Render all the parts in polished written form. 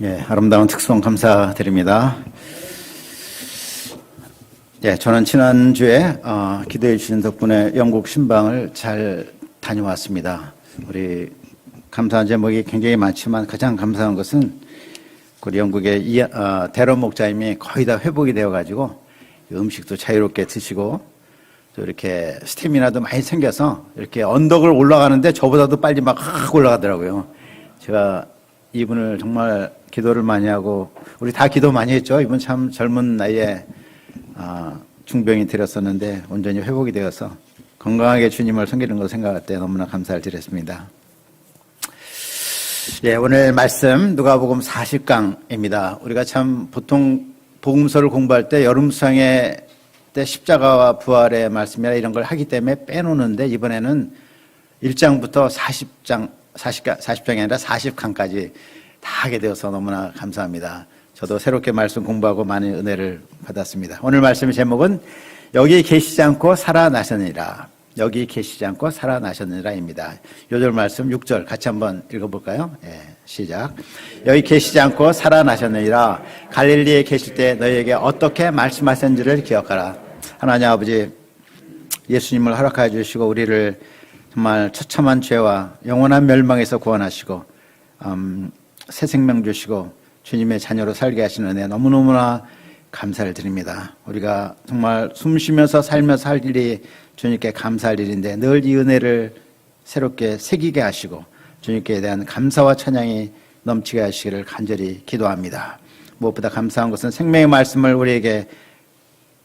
예, 아름다운 특송 감사드립니다. 예, 저는 지난주에 기도해 주신 덕분에 영국 신방을 잘 다녀왔습니다. 우리 감사한 제목이 굉장히 많지만 가장 감사한 것은 우리 영국의 데런 목자님이 거의 다 회복이 되어가지고 음식도 자유롭게 드시고 또 이렇게 스태미나도 많이 생겨서 이렇게 언덕을 올라가는데 저보다도 빨리 막 올라가더라고요. 제가 이분을 정말 기도를 많이 하고 우리 다 기도 많이 했죠. 이분 참 젊은 나이에 중병이 들었었는데 온전히 회복이 되어서 건강하게 주님을 섬기는 걸 생각할 때 너무나 감사를 드렸습니다. 예, 오늘 말씀 누가복음 40강입니다. 우리가 참 보통 복음서를 공부할 때 여름수양회 때 십자가와 부활의 말씀이나 이런 걸 하기 때문에 빼놓는데 이번에는 1장부터 40장이 아니라 40강까지 다 하게 되어서 너무나 감사합니다. 저도 새롭게 말씀 공부하고 많은 은혜를 받았습니다. 오늘 말씀의 제목은 여기 계시지 않고 살아나셨느니라. 여기 계시지 않고 살아나셨느니라입니다. 요절 말씀 6절 같이 한번 읽어볼까요? 예, 시작. 여기 계시지 않고 살아나셨느니라. 갈릴리에 계실 때 너희에게 어떻게 말씀하셨는지를 기억하라. 하나님 아버지, 예수님을 허락하여 주시고 우리를 정말 처참한 죄와 영원한 멸망에서 구원하시고 새 생명 주시고 주님의 자녀로 살게 하시는 은혜 너무너무나 감사를 드립니다. 우리가 정말 숨쉬면서 살면서 할 일이 주님께 감사할 일인데 늘 이 은혜를 새롭게 새기게 하시고 주님께 대한 감사와 찬양이 넘치게 하시기를 간절히 기도합니다. 무엇보다 감사한 것은 생명의 말씀을 우리에게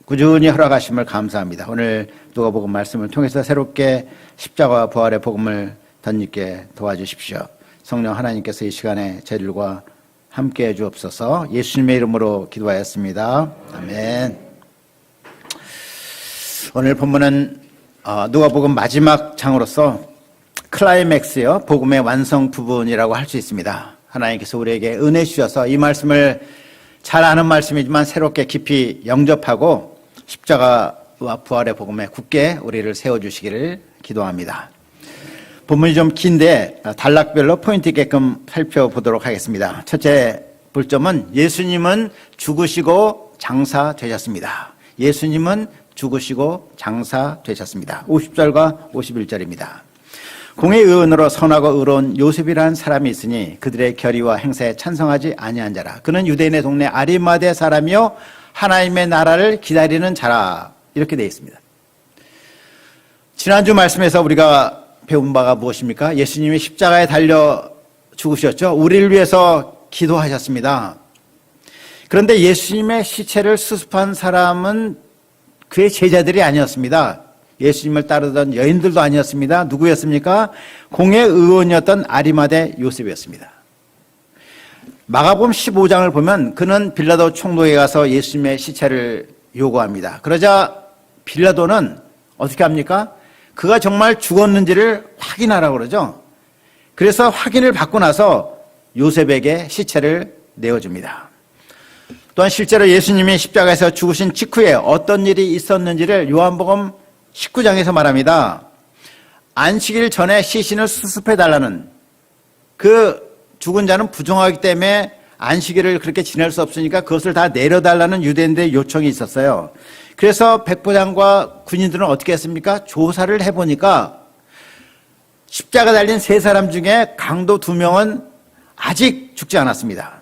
꾸준히 허락하심을 감사합니다. 오늘 누가복음 말씀을 통해서 새롭게 십자가와 부활의 복음을 덧입게 도와주십시오. 성령 하나님께서 이 시간에 저희들과 함께해 주옵소서. 예수님의 이름으로 기도하였습니다. 아멘. 오늘 본문은 누가복음 마지막 장으로서 클라이맥스요, 복음의 완성 부분이라고 할 수 있습니다. 하나님께서 우리에게 은혜 주셔서 이 말씀을 잘 아는 말씀이지만 새롭게 깊이 영접하고 십자가와 부활의 복음에 굳게 우리를 세워주시기를 기도합니다. 본문이 좀 긴데 단락별로 포인트 있게끔 살펴보도록 하겠습니다. 첫째 볼점은 예수님은 죽으시고 장사되셨습니다. 예수님은 죽으시고 장사되셨습니다. 50절과 51절입니다. 공의 의원으로 선하고 의로운 요셉이라는 사람이 있으니 그들의 결의와 행사에 찬성하지 아니한 자라. 그는 유대인의 동네 아리마대 사람이요 하나님의 나라를 기다리는 자라. 이렇게 되어 있습니다. 지난주 말씀에서 우리가 배운 바가 무엇입니까? 예수님이 십자가에 달려 죽으셨죠. 우리를 위해서 기도하셨습니다. 그런데 예수님의 시체를 수습한 사람은 그의 제자들이 아니었습니다. 예수님을 따르던 여인들도 아니었습니다. 누구였습니까? 공의 의원이었던 아리마대 요셉이었습니다. 마가복음 15장을 보면 그는 빌라도 총독에 가서 예수님의 시체를 요구합니다. 그러자 빌라도는 어떻게 합니까? 그가 정말 죽었는지를 확인하라고 그러죠. 그래서 확인을 받고 나서 요셉에게 시체를 내어줍니다. 또한 실제로 예수님이 십자가에서 죽으신 직후에 어떤 일이 있었는지를 요한복음 19장에서 말합니다. 안식일 전에 시신을 수습해달라는, 그 죽은 자는 부정하기 때문에 안식일을 그렇게 지낼 수 없으니까 그것을 다 내려달라는 유대인들의 요청이 있었어요. 그래서 백부장과 군인들은 어떻게 했습니까? 조사를 해보니까 십자가 달린 세 사람 중에 강도 2명은 아직 죽지 않았습니다.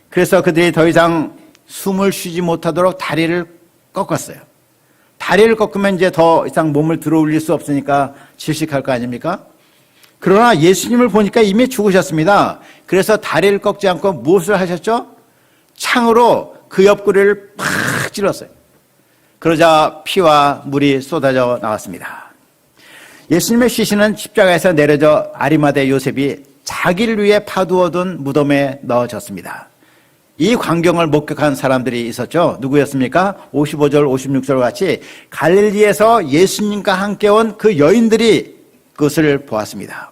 그래서 그들이 더 이상 숨을 쉬지 못하도록 다리를 꺾었어요. 다리를 꺾으면 이제 더 이상 몸을 들어 올릴 수 없으니까 질식할 거 아닙니까? 그러나 예수님을 보니까 이미 죽으셨습니다. 그래서 다리를 꺾지 않고 무엇을 하셨죠? 창으로 그 옆구리를 팍 찔렀어요. 그러자 피와 물이 쏟아져 나왔습니다. 예수님의 시신은 십자가에서 내려져 아리마대 요셉이 자기를 위해 파두어둔 무덤에 넣어졌습니다. 이 광경을 목격한 사람들이 있었죠. 누구였습니까? 55절, 56절 같이 갈릴리에서 예수님과 함께 온 그 여인들이 그것을 보았습니다.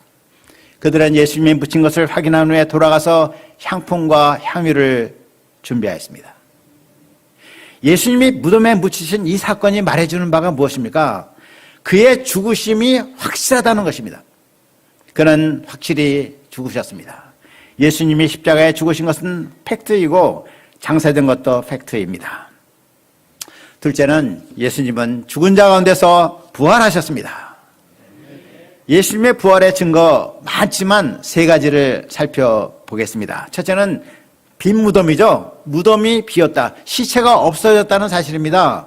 그들은 예수님이 묻힌 것을 확인한 후에 돌아가서 향품과 향유를 준비하였습니다. 예수님이 무덤에 묻히신 이 사건이 말해주는 바가 무엇입니까? 그의 죽으심이 확실하다는 것입니다. 그는 확실히 죽으셨습니다. 예수님이 십자가에 죽으신 것은 팩트이고 장사된 것도 팩트입니다. 둘째는 예수님은 죽은 자 가운데서 부활하셨습니다. 예수님의 부활의 증거 많지만 세 가지를 살펴보겠습니다. 첫째는 빈 무덤이죠. 무덤이 비었다. 시체가 없어졌다는 사실입니다.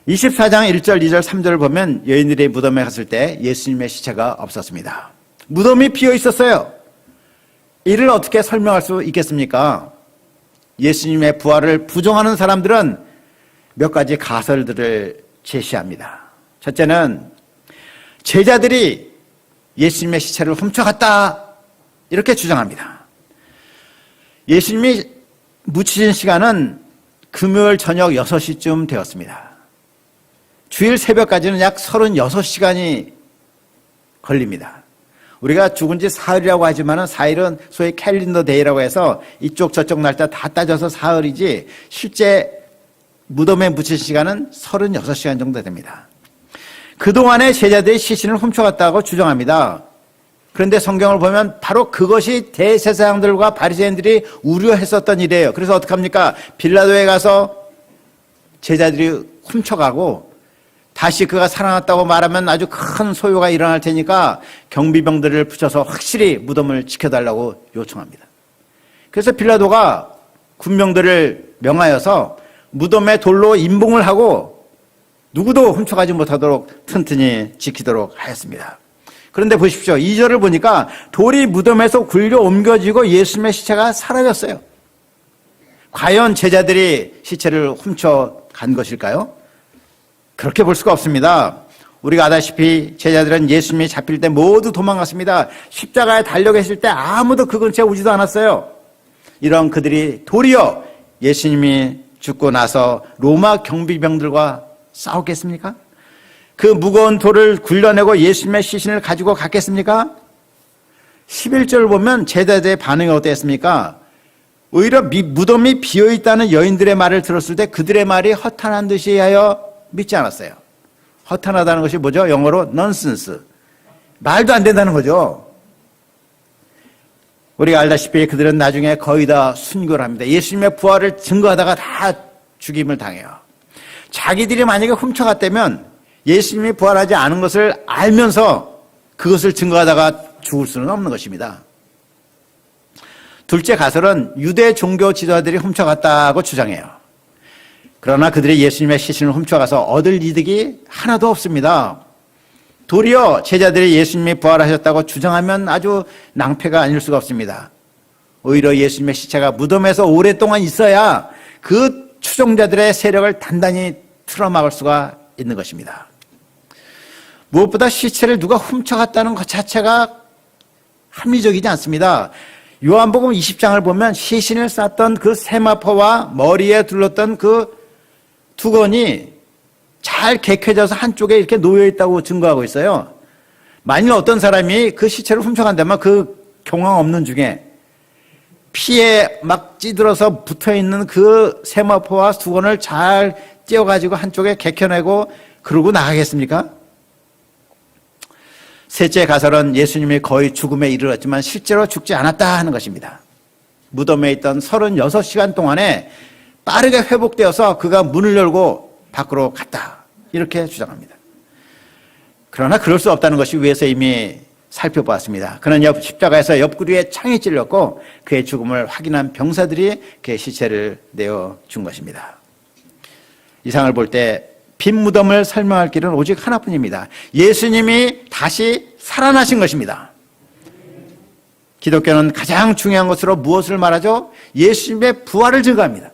24장 1절, 2절, 3절을 보면 여인들이 무덤에 갔을 때 예수님의 시체가 없었습니다. 무덤이 비어 있었어요. 이를 어떻게 설명할 수 있겠습니까? 예수님의 부활을 부정하는 사람들은 몇 가지 가설들을 제시합니다. 첫째는 제자들이 예수님의 시체를 훔쳐갔다 이렇게 주장합니다. 예수님이 묻히신 시간은 금요일 저녁 6시쯤 되었습니다. 주일 새벽까지는 약 36시간이 걸립니다. 우리가 죽은 지 사흘이라고 하지만 사흘은 소위 캘린더 데이라고 해서 이쪽 저쪽 날짜 다 따져서 사흘이지 실제 무덤에 묻힌 시간은 36시간 정도 됩니다. 그동안에 제자들이 시신을 훔쳐갔다고 주장합니다. 그런데 성경을 보면 바로 그것이 대제사장들과 바리새인들이 우려했었던 일이에요. 그래서 어떡합니까? 빌라도에 가서 제자들이 훔쳐가고 다시 그가 살아났다고 말하면 아주 큰 소요가 일어날 테니까 경비병들을 붙여서 확실히 무덤을 지켜달라고 요청합니다. 그래서 빌라도가 군병들을 명하여서 무덤에 돌로 임봉을 하고 누구도 훔쳐가지 못하도록 튼튼히 지키도록 하였습니다. 그런데 보십시오. 2절을 보니까 돌이 무덤에서 굴려 옮겨지고 예수님의 시체가 사라졌어요. 과연 제자들이 시체를 훔쳐간 것일까요? 그렇게 볼 수가 없습니다. 우리가 아다시피 제자들은 예수님이 잡힐 때 모두 도망갔습니다. 십자가에 달려 계실 때 아무도 그 근처에 오지도 않았어요. 이런 그들이 도리어 예수님이 죽고 나서 로마 경비병들과 싸웠겠습니까? 그 무거운 돌을 굴려내고 예수님의 시신을 가지고 갔겠습니까? 11절을 보면 제자들의 반응이 어땠습니까? 오히려 무덤이 비어있다는 여인들의 말을 들었을 때 그들의 말이 허탄한 듯이 하여 믿지 않았어요. 허탄하다는 것이 뭐죠? 영어로 nonsense. 말도 안 된다는 거죠. 우리가 알다시피 그들은 나중에 거의 다 순교를 합니다. 예수님의 부활을 증거하다가 다 죽임을 당해요. 자기들이 만약에 훔쳐갔다면 예수님이 부활하지 않은 것을 알면서 그것을 증거하다가 죽을 수는 없는 것입니다. 둘째 가설은 유대 종교 지도자들이 훔쳐갔다고 주장해요. 그러나 그들이 예수님의 시신을 훔쳐가서 얻을 이득이 하나도 없습니다. 도리어 제자들이 예수님이 부활하셨다고 주장하면 아주 낭패가 아닐 수가 없습니다. 오히려 예수님의 시체가 무덤에서 오랫동안 있어야 그 추종자들의 세력을 단단히 틀어막을 수가 있는 것입니다. 무엇보다 시체를 누가 훔쳐갔다는 것 자체가 합리적이지 않습니다. 요한복음 20장을 보면 시신을 쌌던 그 세마포와 머리에 둘렀던 그 두건이 잘 객해져서 한쪽에 이렇게 놓여있다고 증거하고 있어요. 만일 어떤 사람이 그 시체를 훔쳐간다면 그 경황 없는 중에 피에 막 찌들어서 붙어있는 그 세마포와 두건을 잘 떼어가지고 한쪽에 객혀내고 그러고 나가겠습니까? 셋째 가설은 예수님이 거의 죽음에 이르렀지만 실제로 죽지 않았다 하는 것입니다. 무덤에 있던 36시간 동안에 빠르게 회복되어서 그가 문을 열고 밖으로 갔다. 이렇게 주장합니다. 그러나 그럴 수 없다는 것이 위에서 이미 살펴보았습니다. 그는 십자가에서 옆구리에 창이 찔렸고 그의 죽음을 확인한 병사들이 그의 시체를 내어준 것입니다. 이상을 볼 때 빈 무덤을 설명할 길은 오직 하나뿐입니다. 예수님이 다시 살아나신 것입니다. 기독교는 가장 중요한 것으로 무엇을 말하죠? 예수님의 부활을 증거합니다.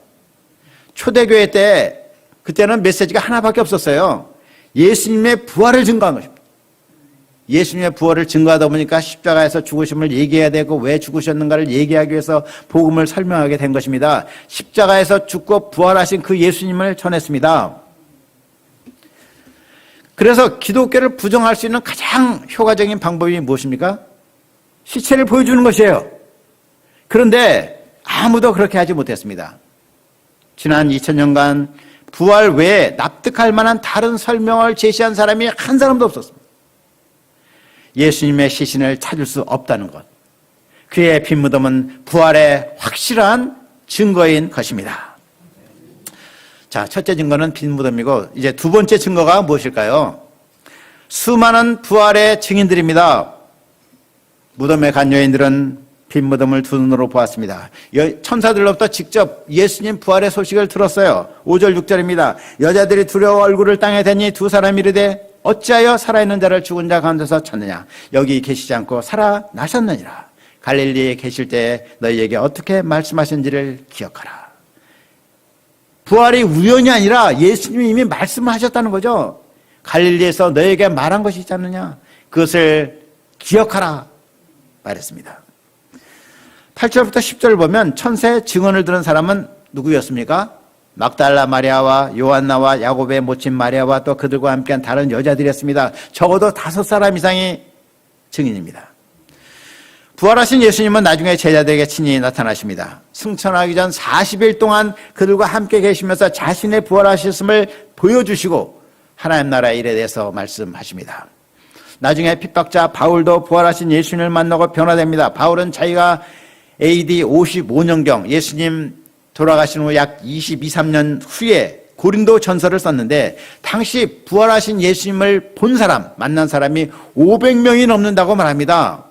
초대교회 때 그때는 메시지가 하나밖에 없었어요. 예수님의 부활을 증거한 것입니다. 예수님의 부활을 증거하다 보니까 십자가에서 죽으심을 얘기해야 되고 왜 죽으셨는가를 얘기하기 위해서 복음을 설명하게 된 것입니다. 십자가에서 죽고 부활하신 그 예수님을 전했습니다. 그래서 기독교를 부정할 수 있는 가장 효과적인 방법이 무엇입니까? 시체를 보여주는 것이에요. 그런데 아무도 그렇게 하지 못했습니다. 지난 2000년간 부활 외에 납득할 만한 다른 설명을 제시한 사람이 한 사람도 없었습니다. 예수님의 시신을 찾을 수 없다는 것. 그의 빈무덤은 부활의 확실한 증거인 것입니다. 자, 첫째 증거는 빈무덤이고 이제 두 번째 증거가 무엇일까요? 수많은 부활의 증인들입니다. 무덤에 간 여인들은 빈무덤을 두 눈으로 보았습니다. 천사들로부터 직접 예수님 부활의 소식을 들었어요. 5절 6절입니다. 여자들이 두려워 얼굴을 땅에 대니 두 사람이 이르되 어찌하여 살아있는 자를 죽은 자 가운데서 찾느냐? 여기 계시지 않고 살아나셨느니라. 갈릴리에 계실 때 너희에게 어떻게 말씀하신지를 기억하라. 부활이 우연이 아니라 예수님이 이미 말씀하셨다는 거죠. 갈릴리에서 너희에게 말한 것이 있지 않느냐? 그것을 기억하라 말했습니다. 8절부터 10절을 보면 천사의 증언을 들은 사람은 누구였습니까? 막달라 마리아와 요한나와 야곱의 모친 마리아와 또 그들과 함께한 다른 여자들이었습니다. 적어도 5사람 이상이 증인입니다. 부활하신 예수님은 나중에 제자들에게 친히 나타나십니다. 승천하기 전 40일 동안 그들과 함께 계시면서 자신의 부활하셨음을 보여주시고 하나님 나라의 일에 대해서 말씀하십니다. 나중에 핍박자 바울도 부활하신 예수님을 만나고 변화됩니다. 바울은 자기가 AD 55년경 예수님 돌아가신 후 약 22, 3년 후에 고린도 전서를 썼는데 당시 부활하신 예수님을 본 사람, 만난 사람이 500명이 넘는다고 말합니다.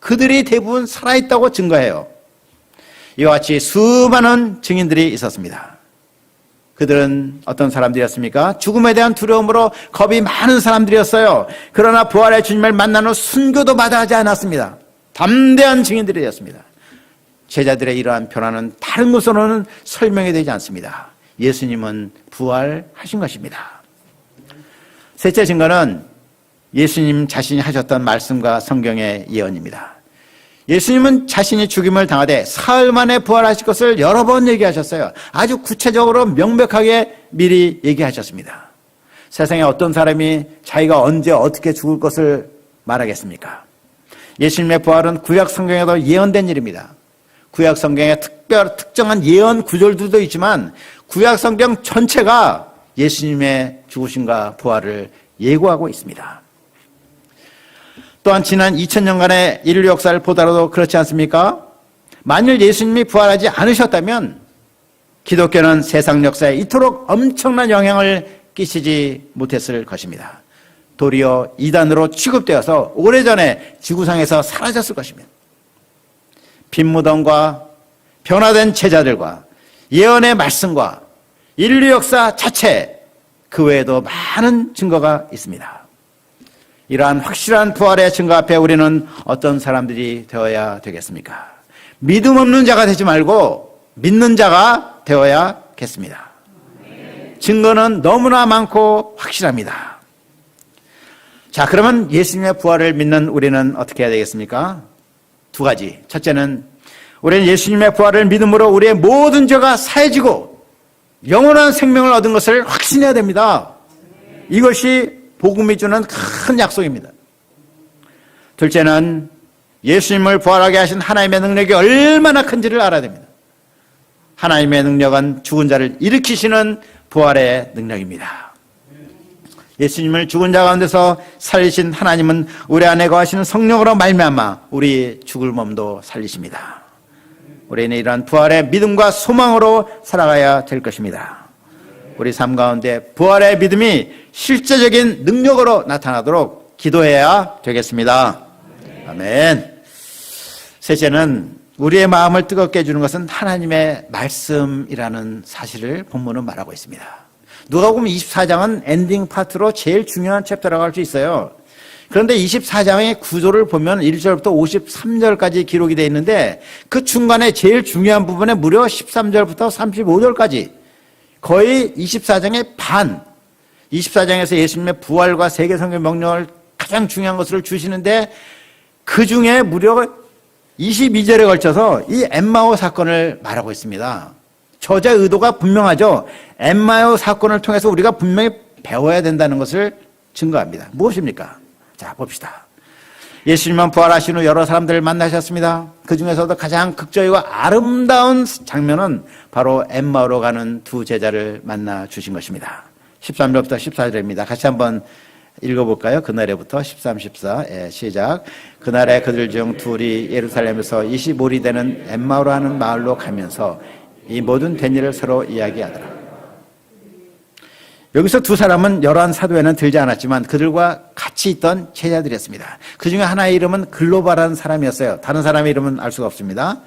그들이 대부분 살아있다고 증거해요. 이와 같이 수많은 증인들이 있었습니다. 그들은 어떤 사람들이었습니까? 죽음에 대한 두려움으로 겁이 많은 사람들이었어요. 그러나 부활의 주님을 만난 후 순교도 마다하지 않았습니다. 담대한 증인들이었습니다. 제자들의 이러한 변화는 다른 것으로는 설명이 되지 않습니다. 예수님은 부활하신 것입니다. 셋째 증거는 예수님 자신이 하셨던 말씀과 성경의 예언입니다. 예수님은 자신이 죽임을 당하되 사흘 만에 부활하실 것을 여러 번 얘기하셨어요. 아주 구체적으로 명백하게 미리 얘기하셨습니다. 세상에 어떤 사람이 자기가 언제 어떻게 죽을 것을 말하겠습니까? 예수님의 부활은 구약 성경에도 예언된 일입니다. 구약 성경에 특정한 예언 구절들도 있지만 구약 성경 전체가 예수님의 죽으심과 부활을 예고하고 있습니다. 또한 지난 2000년간의 인류 역사를 보더라도 그렇지 않습니까? 만일 예수님이 부활하지 않으셨다면 기독교는 세상 역사에 이토록 엄청난 영향을 끼치지 못했을 것입니다. 도리어 이단으로 취급되어서 오래전에 지구상에서 사라졌을 것입니다. 빈무덤과 변화된 제자들과 예언의 말씀과 인류 역사 자체 그 외에도 많은 증거가 있습니다. 이러한 확실한 부활의 증거 앞에 우리는 어떤 사람들이 되어야 되겠습니까? 믿음 없는 자가 되지 말고 믿는 자가 되어야겠습니다. 증거는 너무나 많고 확실합니다. 자, 그러면 예수님의 부활을 믿는 우리는 어떻게 해야 되겠습니까? 두 가지. 첫째는 우리는 예수님의 부활을 믿음으로 우리의 모든 죄가 사해지고 영원한 생명을 얻은 것을 확신해야 됩니다. 이것이 복음이 주는 큰 약속입니다. 둘째는 예수님을 부활하게 하신 하나님의 능력이 얼마나 큰지를 알아야 됩니다. 하나님의 능력은 죽은 자를 일으키시는 부활의 능력입니다. 예수님을 죽은 자 가운데서 살리신 하나님은 우리 안에 거하시는 성령으로 말미암아 우리 죽을 몸도 살리십니다. 우리는 이러한 부활의 믿음과 소망으로 살아가야 될 것입니다. 우리 삶 가운데 부활의 믿음이 실제적인 능력으로 나타나도록 기도해야 되겠습니다. 아멘. 셋째는 우리의 마음을 뜨겁게 해주는 것은 하나님의 말씀이라는 사실을 본문은 말하고 있습니다. 누가복음 24장은 엔딩 파트로 제일 중요한 챕터라고 할 수 있어요. 그런데 24장의 구조를 보면 1절부터 53절까지 기록이 되어 있는데 그 중간에 제일 중요한 부분에 무려 13절부터 35절까지 거의 24장의 반, 24장에서 예수님의 부활과 세계 선교 명령을 가장 중요한 것을 주시는데 그 중에 무려 22절에 걸쳐서 이 엠마오 사건을 말하고 있습니다. 저자의 의도가 분명하죠. 엠마오 사건을 통해서 우리가 분명히 배워야 된다는 것을 증거합니다. 무엇입니까? 자, 봅시다. 예수님은 부활하신 후 여러 사람들을 만나셨습니다. 그 중에서도 가장 극적이고 아름다운 장면은 바로 엠마오로 가는 두 제자를 만나 주신 것입니다. 13절부터 14절입니다. 같이 한번 읽어볼까요? 그날에부터 13, 14 시작. 그날에 그들 중 둘이 예루살렘에서 25리 되는 엠마오라 하는 마을로 가면서 이 모든 된 일을 서로 이야기하더라. 여기서 두 사람은 열한 사도에는 들지 않았지만 그들과 같이 있던 제자들이었습니다. 그 중에 하나의 이름은 글로바라는 사람이었어요. 다른 사람의 이름은 알 수가 없습니다.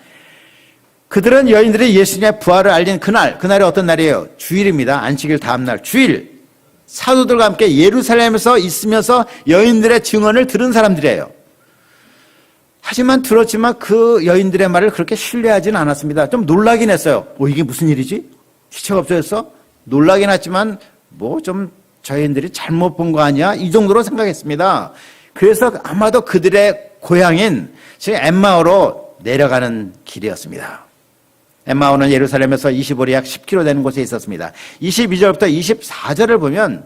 그들은 여인들이 예수님의 부활을 알린 그날이 어떤 날이에요? 주일입니다. 안식일 다음 날 주일. 사도들과 함께 예루살렘에서 있으면서 여인들의 증언을 들은 사람들이에요. 하지만 들었지만 그 여인들의 말을 그렇게 신뢰하지는 않았습니다. 좀 놀라긴 했어요. 이게 무슨 일이지? 시체가 없어졌어? 놀라긴 했지만 좀 저희들이 잘못 본 거 아니야? 이 정도로 생각했습니다. 그래서 아마도 그들의 고향인 지금 엠마오로 내려가는 길이었습니다. 엠마오는 예루살렘에서 25리 약 10km 되는 곳에 있었습니다. 22절부터 24절을 보면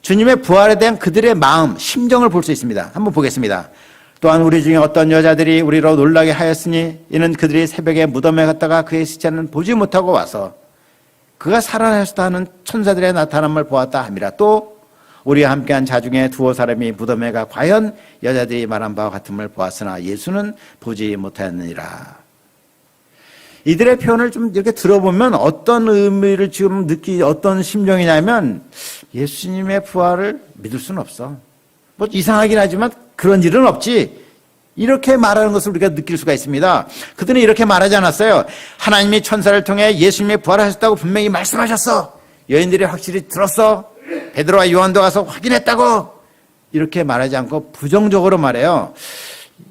주님의 부활에 대한 그들의 마음, 심정을 볼 수 있습니다. 한번 보겠습니다. 또한 우리 중에 어떤 여자들이 우리로 놀라게 하였으니 이는 그들이 새벽에 무덤에 갔다가 그의 시체는 보지 못하고 와서 그가 살아나셨다 하는 천사들의 나타남을 보았다 함이라. 또 우리와 함께한 자 중에 두어 사람이 무덤에 가 과연 여자들이 말한 바와 같음을 보았으나 예수는 보지 못하였느니라. 이들의 표현을 좀 이렇게 들어보면 어떤 의미를 지금 어떤 심정이냐면 예수님의 부활을 믿을 수는 없어. 이상하긴 하지만 그런 일은 없지. 이렇게 말하는 것을 우리가 느낄 수가 있습니다. 그들은 이렇게 말하지 않았어요. 하나님이 천사를 통해 예수님이 부활하셨다고 분명히 말씀하셨어. 여인들이 확실히 들었어. 베드로와 요한도 가서 확인했다고. 이렇게 말하지 않고 부정적으로 말해요.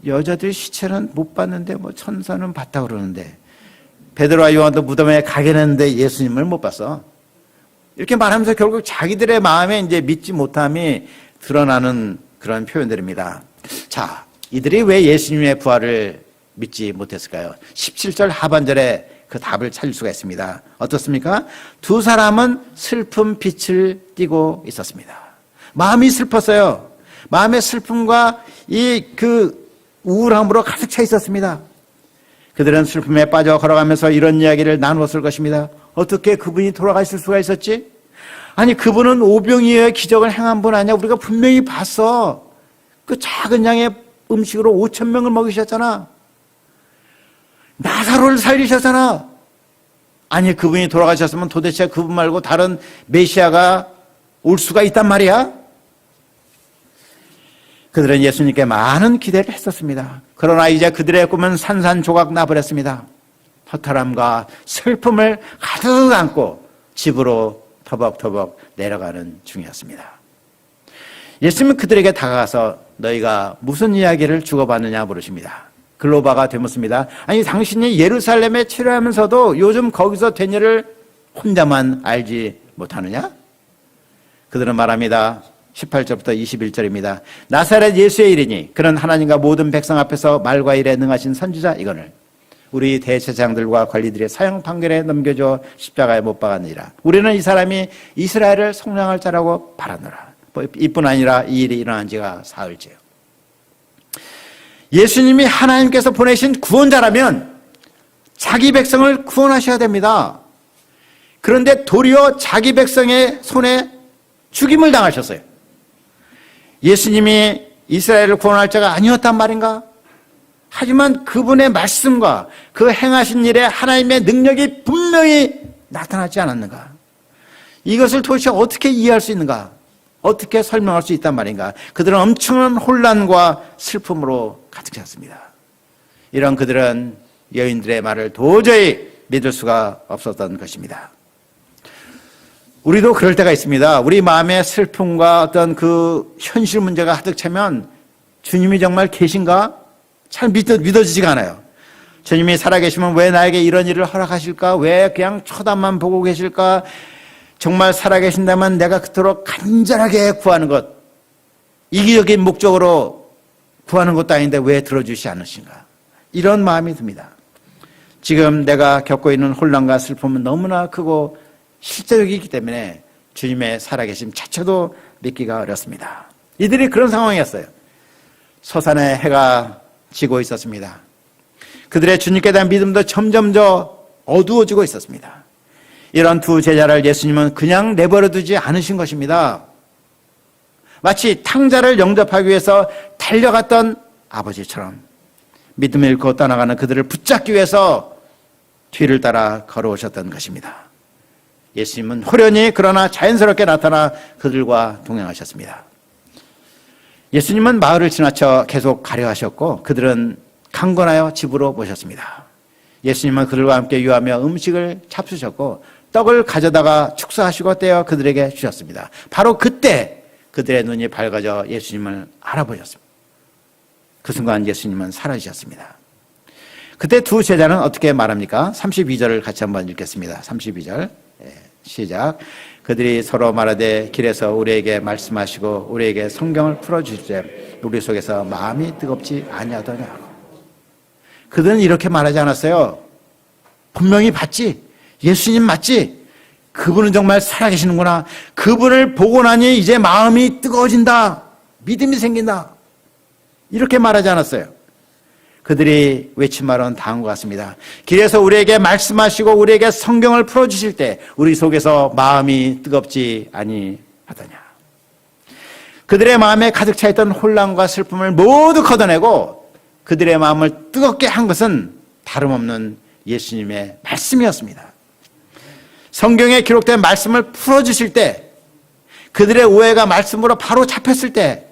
여자들 시체는 못 봤는데 천사는 봤다 그러는데 베드로와 요한도 무덤에 가긴 했는데 예수님을 못 봤어. 이렇게 말하면서 결국 자기들의 마음에 이제 믿지 못함이 드러나는 그런 표현들입니다. 자, 이들이 왜 예수님의 부활을 믿지 못했을까요? 17절 하반절에 그 답을 찾을 수가 있습니다. 어떻습니까? 두 사람은 슬픔 빛을 띠고 있었습니다. 마음이 슬펐어요. 마음의 슬픔과 그 우울함으로 가득 차 있었습니다. 그들은 슬픔에 빠져 걸어가면서 이런 이야기를 나누었을 것입니다. 어떻게 그분이 돌아가실 수가 있었지? 아니, 그분은 오병이어의 기적을 행한 분 아니야? 우리가 분명히 봤어. 그 작은 양의 음식으로 5,000명을 먹이셨잖아. 나사로를 살리셨잖아. 아니, 그분이 돌아가셨으면 도대체 그분 말고 다른 메시아가 올 수가 있단 말이야? 그들은 예수님께 많은 기대를 했었습니다. 그러나 이제 그들의 꿈은 산산조각 나버렸습니다. 허탈함과 슬픔을 가득 안고 집으로 터벅터벅 내려가는 중이었습니다. 예수님은 그들에게 다가가서 너희가 무슨 이야기를 주고받느냐 물으십니다. 글로바가 되묻습니다. 아니, 당신이 예루살렘에 치료하면서도 요즘 거기서 된 일을 혼자만 알지 못하느냐? 그들은 말합니다. 18절부터 21절입니다. 나사렛 예수의 일이니 그는 하나님과 모든 백성 앞에서 말과 일에 능하신 선지자 이거늘 우리 대제사장들과 관리들의 사형 판결에 넘겨줘 십자가에 못 박았느니라. 우리는 이 사람이 이스라엘을 속량할 자라고 바라노라. 이뿐 아니라 이 일이 일어난 지가 사흘째요. 예수님이 하나님께서 보내신 구원자라면 자기 백성을 구원하셔야 됩니다. 그런데 도리어 자기 백성의 손에 죽임을 당하셨어요. 예수님이 이스라엘을 구원할 자가 아니었단 말인가? 하지만 그분의 말씀과 그 행하신 일에 하나님의 능력이 분명히 나타나지 않았는가? 이것을 도대체 어떻게 이해할 수 있는가? 어떻게 설명할 수 있단 말인가? 그들은 엄청난 혼란과 슬픔으로 가득 찼습니다. 이런 그들은 여인들의 말을 도저히 믿을 수가 없었던 것입니다. 우리도 그럴 때가 있습니다. 우리 마음에 슬픔과 어떤 그 현실 문제가 가득 차면 주님이 정말 계신가? 잘 믿어지지가 않아요. 주님이 살아계시면 왜 나에게 이런 일을 허락하실까? 왜 그냥 쳐다만 보고 계실까? 정말 살아계신다면 내가 그토록 간절하게 구하는 것, 이기적인 목적으로 구하는 것도 아닌데 왜 들어주시지 않으신가? 이런 마음이 듭니다. 지금 내가 겪고 있는 혼란과 슬픔은 너무나 크고 실제적이기 때문에 주님의 살아계심 자체도 믿기가 어렵습니다. 이들이 그런 상황이었어요. 서산에 해가 지고 있었습니다. 그들의 주님께 대한 믿음도 점점 더 어두워지고 있었습니다. 이런 두 제자를 예수님은 그냥 내버려 두지 않으신 것입니다. 마치 탕자를 영접하기 위해서 달려갔던 아버지처럼 믿음을 잃고 떠나가는 그들을 붙잡기 위해서 뒤를 따라 걸어오셨던 것입니다. 예수님은 호련히 그러나 자연스럽게 나타나 그들과 동행하셨습니다. 예수님은 마을을 지나쳐 계속 가려 하셨고 그들은 강권하여 집으로 모셨습니다. 예수님은 그들과 함께 유하며 음식을 잡수셨고 떡을 가져다가 축사하시고 떼어 그들에게 주셨습니다. 바로 그때 그들의 눈이 밝아져 예수님을 알아보셨습니다. 그 순간 예수님은 사라지셨습니다. 그때 두 제자는 어떻게 말합니까? 32절을 같이 한번 읽겠습니다. 32절 시작. 그들이 서로 말하되 길에서 우리에게 말씀하시고 우리에게 성경을 풀어주시되 우리 속에서 마음이 뜨겁지 아니하더냐. 그들은 이렇게 말하지 않았어요. 분명히 봤지. 예수님 맞지? 그분은 정말 살아계시는구나. 그분을 보고 나니 이제 마음이 뜨거워진다. 믿음이 생긴다. 이렇게 말하지 않았어요. 그들이 외친 말은 다음과 같습니다. 길에서 우리에게 말씀하시고 우리에게 성경을 풀어주실 때 우리 속에서 마음이 뜨겁지 아니하더냐. 그들의 마음에 가득 차있던 혼란과 슬픔을 모두 걷어내고 그들의 마음을 뜨겁게 한 것은 다름없는 예수님의 말씀이었습니다. 성경에 기록된 말씀을 풀어주실 때 그들의 오해가 말씀으로 바로 잡혔을 때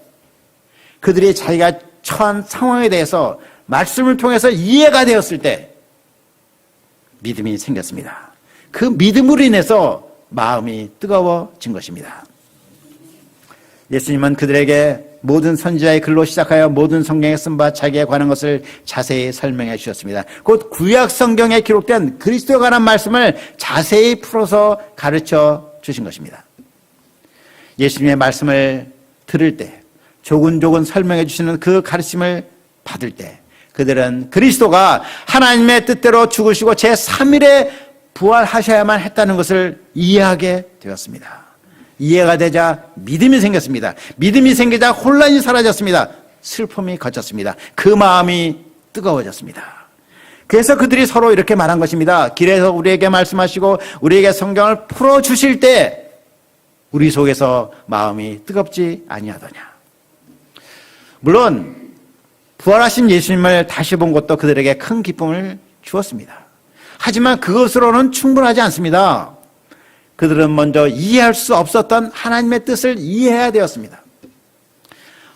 그들이 자기가 처한 상황에 대해서 말씀을 통해서 이해가 되었을 때 믿음이 생겼습니다. 그 믿음으로 인해서 마음이 뜨거워진 것입니다. 예수님은 그들에게 모든 선지자의 글로 시작하여 모든 성경에 쓴 바 자기에 관한 것을 자세히 설명해 주셨습니다. 곧 구약 성경에 기록된 그리스도에 관한 말씀을 자세히 풀어서 가르쳐 주신 것입니다. 예수님의 말씀을 들을 때 조근조근 설명해 주시는 그 가르침을 받을 때 그들은 그리스도가 하나님의 뜻대로 죽으시고 제3일에 부활하셔야만 했다는 것을 이해하게 되었습니다. 이해가 되자 믿음이 생겼습니다. 믿음이 생기자 혼란이 사라졌습니다. 슬픔이 걷혔습니다. 그 마음이 뜨거워졌습니다. 그래서 그들이 서로 이렇게 말한 것입니다. 길에서 우리에게 말씀하시고 우리에게 성경을 풀어주실 때 우리 속에서 마음이 뜨겁지 아니하더냐. 물론 부활하신 예수님을 다시 본 것도 그들에게 큰 기쁨을 주었습니다. 하지만 그것으로는 충분하지 않습니다. 그들은 먼저 이해할 수 없었던 하나님의 뜻을 이해해야 되었습니다.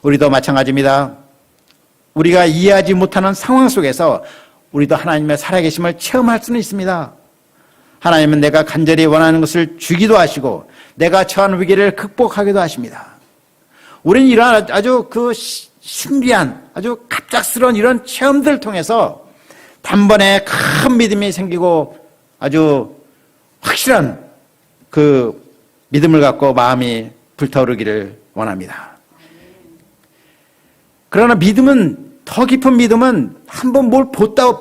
우리도 마찬가지입니다. 우리가 이해하지 못하는 상황 속에서 우리도 하나님의 살아계심을 체험할 수는 있습니다. 하나님은 내가 간절히 원하는 것을 주기도 하시고 내가 처한 위기를 극복하기도 하십니다. 우리는 이러한 아주 신비한 아주 갑작스러운 이런 체험들을 통해서 단번에 큰 믿음이 생기고 아주 확실한 그 믿음을 갖고 마음이 불타오르기를 원합니다. 그러나 믿음은, 더 깊은 믿음은 한번 뭘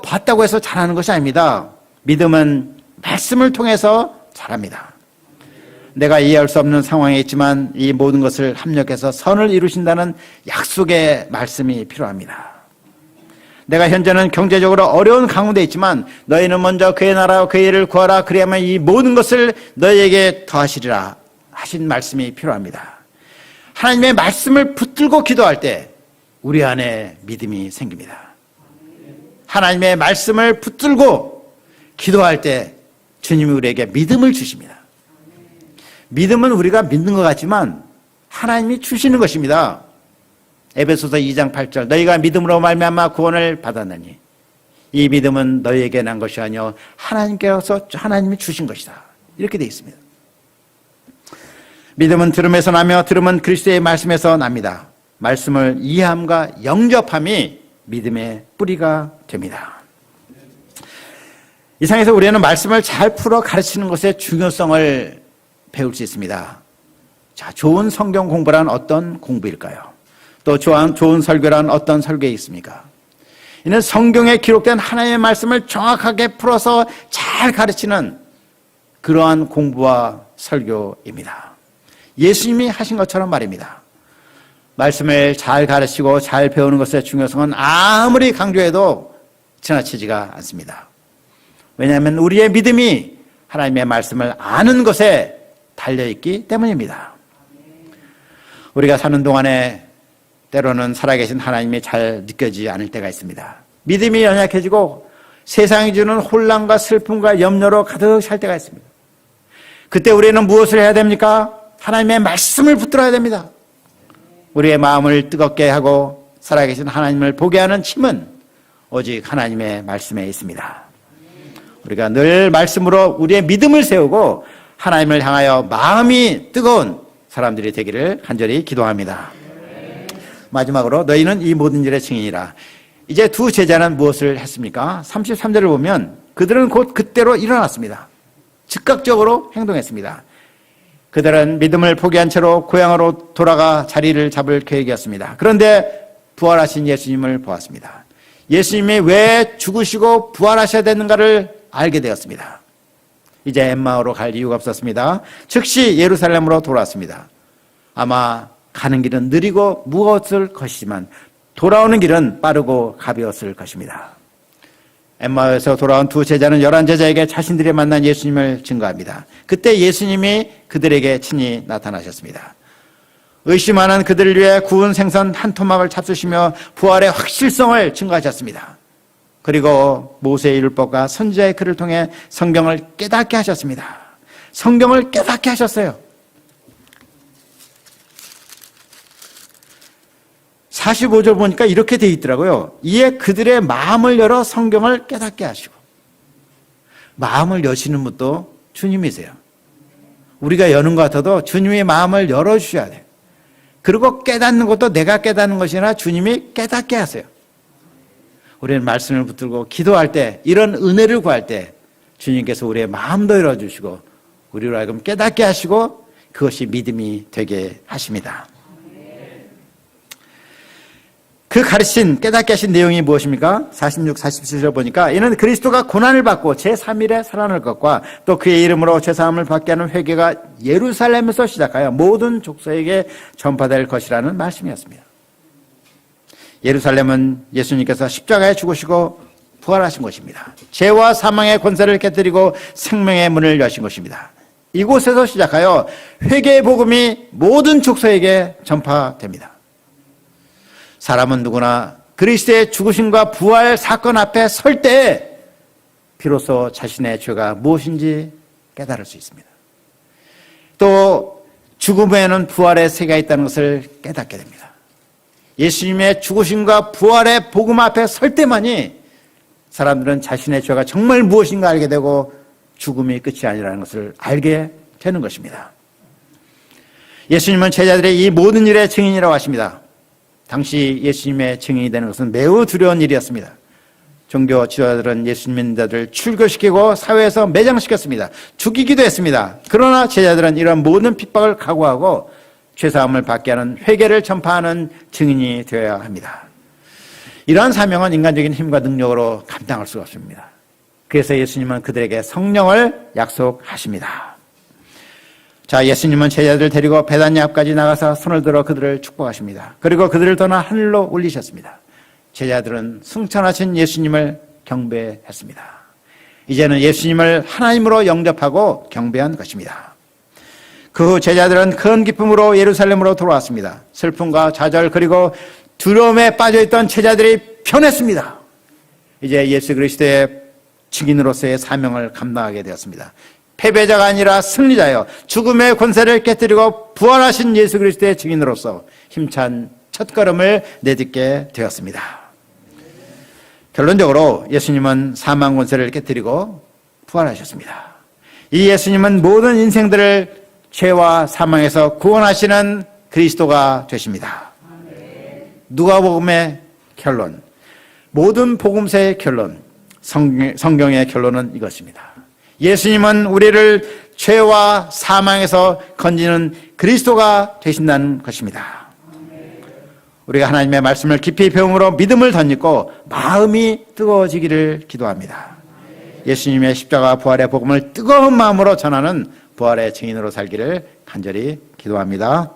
봤다고 해서 잘하는 것이 아닙니다. 믿음은 말씀을 통해서 자랍니다. 내가 이해할 수 없는 상황에 있지만 이 모든 것을 합력해서 선을 이루신다는 약속의 말씀이 필요합니다. 내가 현재는 경제적으로 어려운 가운데 있지만 너희는 먼저 그의 나라와 그의 일을 구하라. 그래야만 이 모든 것을 너희에게 더하시리라 하신 말씀이 필요합니다. 하나님의 말씀을 붙들고 기도할 때 우리 안에 믿음이 생깁니다. 하나님의 말씀을 붙들고 기도할 때 주님이 우리에게 믿음을 주십니다. 믿음은 우리가 믿는 것 같지만 하나님이 주시는 것입니다. 에베소서 2장 8절 너희가 믿음으로 말미암아 구원을 받았느니 이 믿음은 너희에게 난 것이 아니요 하나님께서 하나님이 주신 것이다. 이렇게 되어 있습니다. 믿음은 들음에서 나며 들음은 그리스도의 말씀에서 납니다. 말씀을 이해함과 영접함이 믿음의 뿌리가 됩니다. 이상에서 우리는 말씀을 잘 풀어 가르치는 것의 중요성을 배울 수 있습니다. 자, 좋은 성경 공부란 어떤 공부일까요? 또 좋은 설교란 어떤 설교에 있습니까? 이는 성경에 기록된 하나님의 말씀을 정확하게 풀어서 잘 가르치는 그러한 공부와 설교입니다. 예수님이 하신 것처럼 말입니다. 말씀을 잘 가르치고 잘 배우는 것의 중요성은 아무리 강조해도 지나치지가 않습니다. 왜냐하면 우리의 믿음이 하나님의 말씀을 아는 것에 달려있기 때문입니다. 우리가 사는 동안에 때로는 살아계신 하나님이 잘 느껴지지 않을 때가 있습니다. 믿음이 연약해지고 세상이 주는 혼란과 슬픔과 염려로 가득 찰 때가 있습니다. 그때 우리는 무엇을 해야 됩니까? 하나님의 말씀을 붙들어야 됩니다. 우리의 마음을 뜨겁게 하고 살아계신 하나님을 보게 하는 힘은 오직 하나님의 말씀에 있습니다. 우리가 늘 말씀으로 우리의 믿음을 세우고 하나님을 향하여 마음이 뜨거운 사람들이 되기를 간절히 기도합니다. 마지막으로 너희는 이 모든 일의 증인이라. 이제 두 제자는 무엇을 했습니까? 33절을 보면 그들은 곧 그때로 일어났습니다. 즉각적으로 행동했습니다. 그들은 믿음을 포기한 채로 고향으로 돌아가 자리를 잡을 계획이었습니다. 그런데 부활하신 예수님을 보았습니다. 예수님이 왜 죽으시고 부활하셔야 되는가를 알게 되었습니다. 이제 엠마오로 갈 이유가 없었습니다. 즉시 예루살렘으로 돌아왔습니다. 아마 가는 길은 느리고 무거웠을 것이지만 돌아오는 길은 빠르고 가벼웠을 것입니다. 엠마오에서 돌아온 두 제자는 11제자에게 자신들이 만난 예수님을 증거합니다. 그때 예수님이 그들에게 친히 나타나셨습니다. 의심하는 그들을 위해 구운 생선 한 토막을 잡수시며 부활의 확실성을 증거하셨습니다. 그리고 모세의 율법과 선지자의 글을 통해 성경을 깨닫게 하셨습니다. 성경을 깨닫게 하셨어요. 45절 보니까 이렇게 돼 있더라고요. 이에 그들의 마음을 열어 성경을 깨닫게 하시고. 마음을 여시는 분도 주님이세요. 우리가 여는 것 같아도 주님의 마음을 열어주셔야 돼요. 그리고 깨닫는 것도 내가 깨닫는 것이 아니라 주님이 깨닫게 하세요. 우리는 말씀을 붙들고 기도할 때, 이런 은혜를 구할 때 주님께서 우리의 마음도 열어주시고 우리로 하여금 깨닫게 하시고 그것이 믿음이 되게 하십니다. 그 가르친 깨닫게 하신 내용이 무엇입니까? 46, 47절 보니까 이는 그리스도가 고난을 받고 제3일에 살아날 것과 또 그의 이름으로 죄사함을 받게 하는 회개가 예루살렘에서 시작하여 모든 족속에게 전파될 것이라는 말씀이었습니다. 예루살렘은 예수님께서 십자가에 죽으시고 부활하신 곳입니다. 죄와 사망의 권세를 깨뜨리고 생명의 문을 여신 곳입니다. 이곳에서 시작하여 회개의 복음이 모든 족속에게 전파됩니다. 사람은 누구나 그리스도의 죽으심과 부활 사건 앞에 설 때 비로소 자신의 죄가 무엇인지 깨달을 수 있습니다. 또 죽음에는 부활의 세계가 있다는 것을 깨닫게 됩니다. 예수님의 죽으심과 부활의 복음 앞에 설 때만이 사람들은 자신의 죄가 정말 무엇인가 알게 되고 죽음이 끝이 아니라는 것을 알게 되는 것입니다. 예수님은 제자들의 이 모든 일의 증인이라고 하십니다. 당시 예수님의 증인이 되는 것은 매우 두려운 일이었습니다. 종교 지도자들은 예수님 믿는 자들을 출교시키고 사회에서 매장시켰습니다. 죽이기도 했습니다. 그러나 제자들은 이런 모든 핍박을 각오하고 죄사함을 받게 하는 회개를 전파하는 증인이 되어야 합니다. 이러한 사명은 인간적인 힘과 능력으로 감당할 수가 없습니다. 그래서 예수님은 그들에게 성령을 약속하십니다. 자, 예수님은 제자들을 데리고 베다니 앞까지 나가서 손을 들어 그들을 축복하십니다. 그리고 그들을 떠나 하늘로 올리셨습니다. 제자들은 승천하신 예수님을 경배했습니다. 이제는 예수님을 하나님으로 영접하고 경배한 것입니다. 그 후 제자들은 큰 기쁨으로 예루살렘으로 돌아왔습니다. 슬픔과 좌절 그리고 두려움에 빠져있던 제자들이 변했습니다. 이제 예수 그리스도의 증인으로서의 사명을 감당하게 되었습니다. 패배자가 아니라 승리자여 죽음의 권세를 깨뜨리고 부활하신 예수 그리스도의 증인으로서 힘찬 첫걸음을 내딛게 되었습니다. 결론적으로 예수님은 사망 권세를 깨뜨리고 부활하셨습니다. 이 예수님은 모든 인생들을 죄와 사망에서 구원하시는 그리스도가 되십니다. 누가복음의 결론, 모든 복음서의 결론, 성경의 결론은 이것입니다. 예수님은 우리를 죄와 사망에서 건지는 그리스도가 되신다는 것입니다. 우리가 하나님의 말씀을 깊이 배움으로 믿음을 덧입고 마음이 뜨거워지기를 기도합니다. 예수님의 십자가 부활의 복음을 뜨거운 마음으로 전하는 부활의 증인으로 살기를 간절히 기도합니다.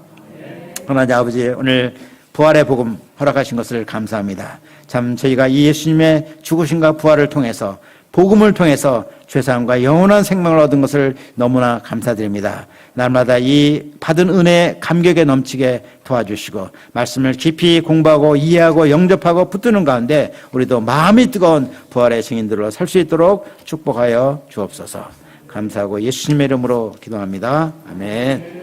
하나님 아버지, 오늘 부활의 복음 허락하신 것을 감사합니다. 참 저희가 이 예수님의 죽으심과 부활을 통해서 복음을 통해서 죄사함과 영원한 생명을 얻은 것을 너무나 감사드립니다. 날마다 이 받은 은혜 감격에 넘치게 도와주시고 말씀을 깊이 공부하고 이해하고 영접하고 붙드는 가운데 우리도 마음이 뜨거운 부활의 증인들로 설 수 있도록 축복하여 주옵소서. 감사하고 예수님의 이름으로 기도합니다. 아멘.